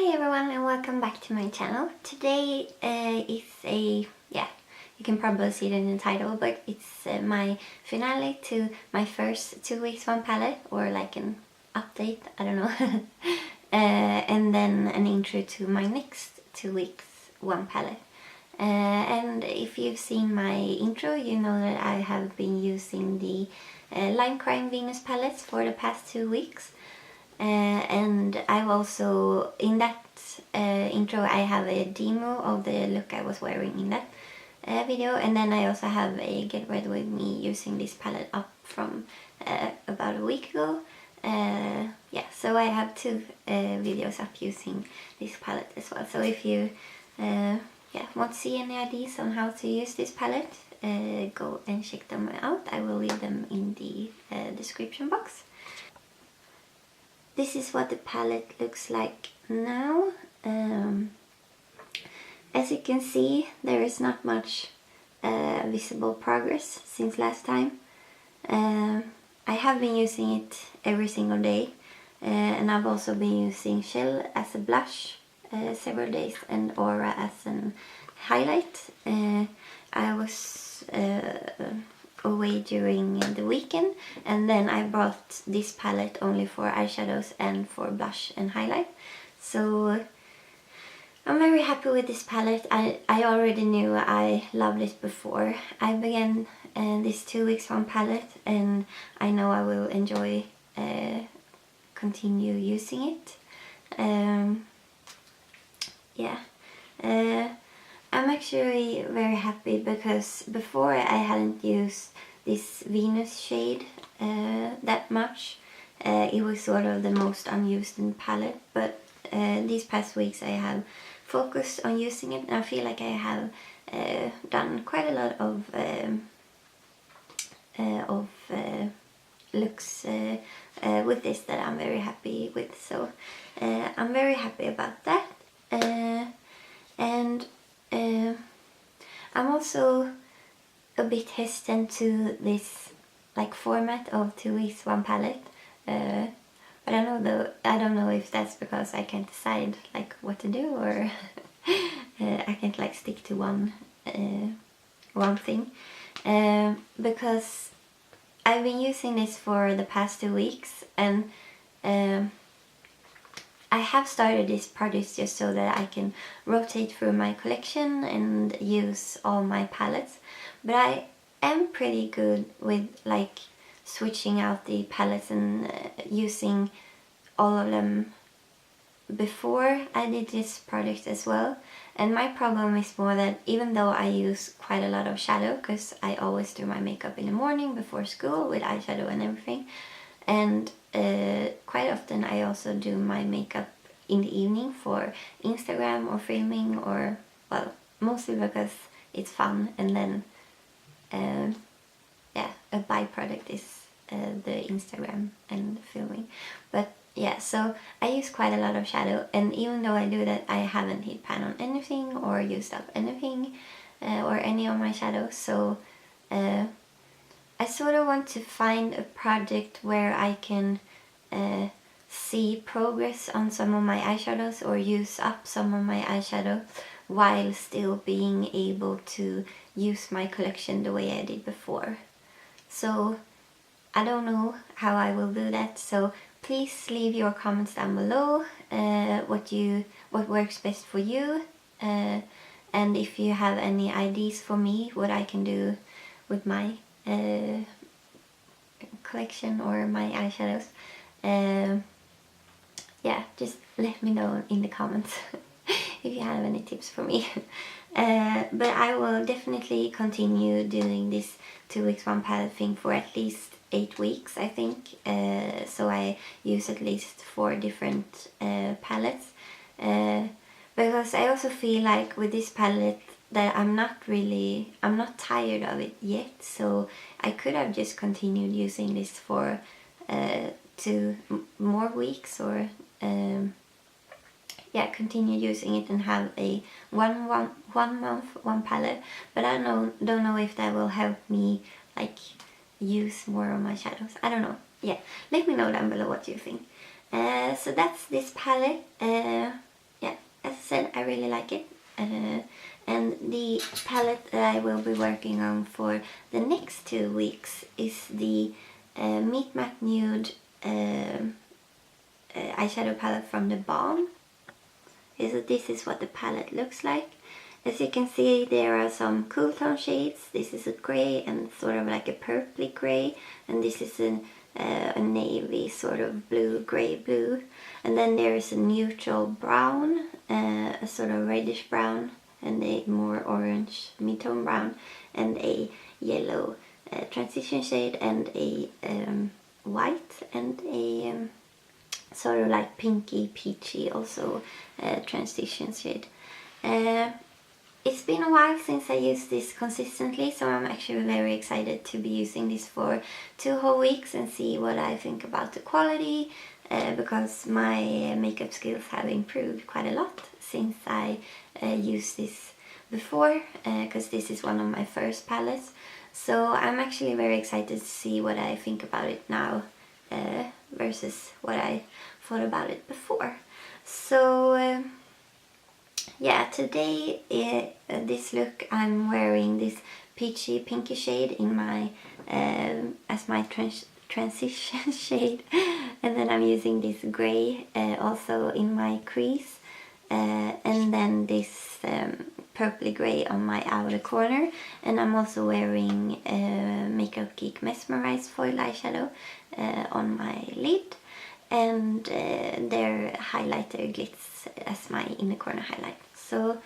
Hi everyone and welcome back to my channel. Today is you can probably see it in the title, but it's my finale to my first 2 weeks one palette, or like an update, I don't know. And then an intro to my next 2 weeks one palette. And if you've seen my intro, you know that I have been using the Lime Crime Venus palettes for the past 2 weeks. And I've also, in that intro, I have a demo of the look I was wearing in that video, and then I also have a get ready with me using this palette up from about a week ago. So I have 2 videos up using this palette as well. So if you want to see any ideas on how to use this palette, go and check them out. I will leave them in the description box. This is what the palette looks like now. As you can see, there is not much visible progress since last time. I have been using it every single day, and I've also been using Shell as a blush several days and Aura as an highlight. I was away during the weekend, and then I brought this palette only for eyeshadows and for blush and highlight. So I'm very happy with this palette. I already knew I loved it before I began this 2 weeks one palette, and I know I will enjoy continue using it. I'm actually very happy because before I hadn't used this Venus shade that much. It was sort of the most unused in the palette, but these past weeks I have focused on using it, and I feel like I have done quite a lot of looks with this that I'm very happy with. So I'm very happy about that. I'm also a bit hesitant to this like format of 2 weeks one palette, but I don't know if that's because I can't decide like what to do, or I can't like stick to one thing, because I've been using this for the past 2 weeks, and I have started this project just so that I can rotate through my collection and use all my palettes, but I am pretty good with like switching out the palettes and using all of them before I did this project as well. And my problem is more that even though I use quite a lot of shadow, because I always do my makeup in the morning before school with eyeshadow and everything, and quite often I also do my makeup in the evening for Instagram or filming, or well, mostly because it's fun, and then a byproduct is the Instagram and filming. But yeah, so I use quite a lot of shadow, and even though I do that, I haven't hit pan on anything or used up anything or any of my shadows. So I sort of want to find a project where I can see progress on some of my eyeshadows, or use up some of my eyeshadow while still being able to use my collection the way I did before. So I don't know how I will do that, so please leave your comments down below what works best for you, and if you have any ideas for me what I can do with my collection or my eyeshadows. Just let me know in the comments if you have any tips for me. But I will definitely continue doing this 2 weeks one palette thing for at least 8 weeks, I think. So I use at least 4 different palettes, because I also feel like with this palette that I'm not tired of it yet, so I could have just continued using this for 2 more weeks, or continue using it and have a one month one palette. But I don't know if that will help me like use more of my shadows. I don't know. Yeah, let me know down below what you think. So that's this palette. really like it. And the palette that I will be working on for the next 2 weeks is the Meet Matte Nude eyeshadow palette from the Balm. This is what the palette looks like. As you can see, there are some cool tone shades. This is a grey and sort of like a purpley grey, and this is a navy sort of blue, grey blue. And then there is a neutral brown, a sort of reddish brown, and a more orange mid-tone brown, and a yellow transition shade, and a white, and a sort of like pinky peachy also transition shade. It's been a while since I used this consistently, so I'm actually very excited to be using this for 2 whole weeks and see what I think about the quality, because my makeup skills have improved quite a lot since I used this before, because this is one of my first palettes. So I'm actually very excited to see what I think about it now versus what I thought about it before. So yeah, today this look I'm wearing this peachy pinky shade in my as my transition shade, and then I'm using this grey also in my crease, and then this purpley grey on my outer corner, and I'm also wearing Makeup Geek Mesmerize foil eyeshadow on my lid, and their highlighter glitz as my inner corner highlight. So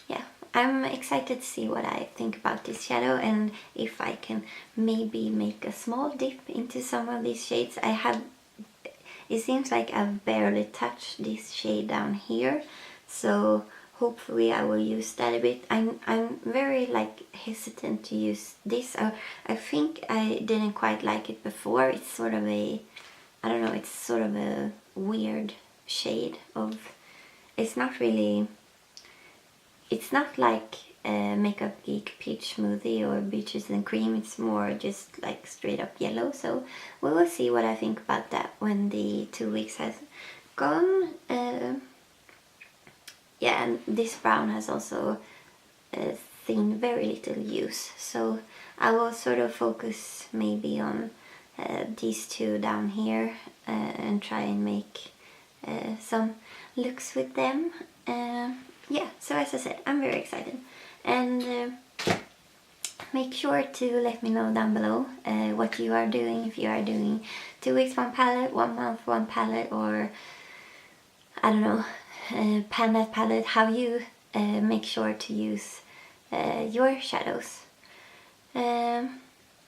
yeah, I'm excited to see what I think about this shadow, and if I can maybe make a small dip into some of these shades. It seems like I've barely touched this shade down here, so hopefully I will use that a bit. I'm very like hesitant to use this. I think I didn't quite like it before. It's sort of a, I don't know, it's sort of a weird shade of, it's not really, it's not like Makeup Geek Peach Smoothie or Beaches and Cream. It's more just like straight up yellow. So we will see what I think about that when the 2 weeks has gone. Yeah, and this brown has also seen very little use. So I will sort of focus maybe on these two down here and try and make some looks with them. Yeah, so as I said, I'm very excited, and make sure to let me know down below what you are doing, if you are doing 2 weeks 1 palette, 1 month 1 palette, or I don't know, palette palette, how you make sure to use your shadows.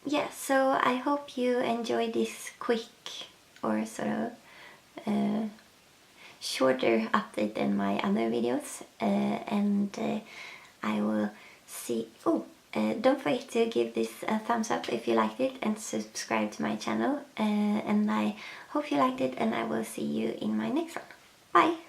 Yeah, so I hope you enjoyed this quick or sort of shorter update than my other videos, and I will see. Don't forget to give this a thumbs up if you liked it, and subscribe to my channel, and I hope you liked it, and I will see you in my next one. Bye!